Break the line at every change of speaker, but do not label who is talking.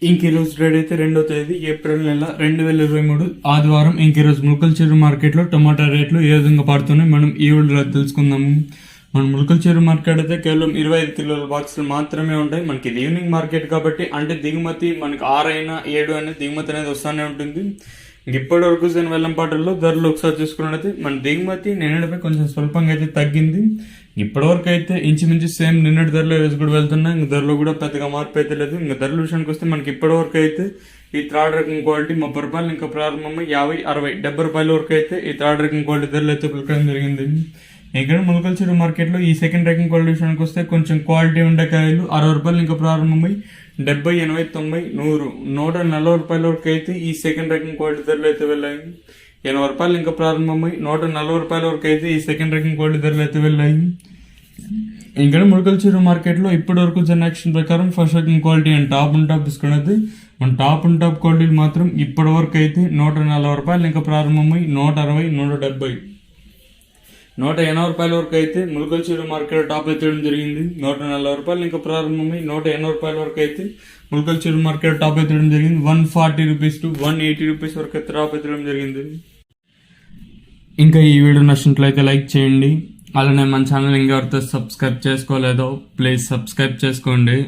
ఇంక ఈరోజు ట్రేడ్ అయితే 2వ తేదీ ఏప్రిల్ నెల 2023 ఆదివారం. ఇంక ఈరోజు ములకలచెరువు మార్కెట్లో టమాటా రేట్లు ఏ విధంగా పడుతున్నాయి మనం ఈ వీడియోలో తెలుసుకుందాము. మన ములకలచెరువు మార్కెట్ అయితే కేవలం 25 కిలోల బాక్సులు మాత్రమే ఉంటాయి. మనకి ఇది ఈవినింగ్ మార్కెట్ కాబట్టి అంటే దిగుమతి మనకి 6 అయినా 7 అయినా దిగుమతి అనేది వస్తూనే ఉంటుంది. ఇప్పటి వరకు వెల్లంపాటల్లో ధరలు ఒకసారి చూసుకున్నట్లయితే మన దిగుమతి నిన్నటిపై కొంచెం స్వల్పంగా అయితే తగ్గింది. ఇప్పటి వరకు అయితే ఇంచుమించు సేమ్ నిన్నటి ధరలో వేసి కూడా వెళ్తున్నాయి. ఇంక ధరలో కూడా పెద్దగా మార్పు అయితే లేదు. ఇంకా ధరల విషయానికి వస్తే మనకి ఇప్పటి వరకు అయితే ఈ థర్డ్ రకం క్వాలిటీ 30 రూపాయలు ఇంకా ప్రారంభమై 50, 60, 70 రూపాయల వరకు అయితే ఈ థర్డ్ రకం క్వాలిటీ ధరలు అయితే పలకడం జరిగింది. ఇక్కడ ములకలచెరువు మార్కెట్లో ఈ సెకండ్ రకం క్వాలిటీ విషయానికి వస్తే కొంచెం క్వాలిటీ ఉండే కాయలు 60 రూపాయలు ఇంకా ప్రారంభమై 70, 80, 90, 100, 140 రూపాయల వరకు అయితే ఈ సెకండ్ రకం క్వాలిటీ ధరలు అయితే వెళ్ళాయి. 80 రూపాయలు ఇంకా ప్రారంభమై 140 రూపాయల వరకు అయితే ఈ సెకండ్ రకం క్వాలిటీ ధరలు అయితే వెళ్ళాయి. ఇంకా ములకలచెరువు మార్కెట్లో ఇప్పటి వరకు జనరేషన్ ప్రకారం ఫస్ట్ రకం క్వాలిటీ అండ్ టాప్ తీసుకున్నది మన టాప్ క్వాలిటీలు మాత్రం ఇప్పటి వరకు అయితే 140 రూపాయలు ఇంకా ప్రారంభమై 160, 170, 180 రూపాయల వరకు అయితే ములకలచెరువు మార్కెట్ టాప్ ఎత్తడం జరిగింది. 140 రూపాయలు ఇంకా ప్రారంభమై 180 రూపాయల వరకు అయితే ములకలచెరువు మార్కెట్ టాప్ ఎత్తడం జరిగింది. 140 రూపీస్ టు 180 రూపీస్ వరకు అయితే టాప్ ఎత్తడం జరిగింది. ఇంకా ఈ వీడియో నచ్చినట్లయితే లైక్ చేయండి. అలానే మన ఛానల్ ఇంకెవరితో సబ్స్క్రైబ్ చేసుకోలేదో ప్లీజ్ సబ్స్క్రైబ్ చేసుకోండి.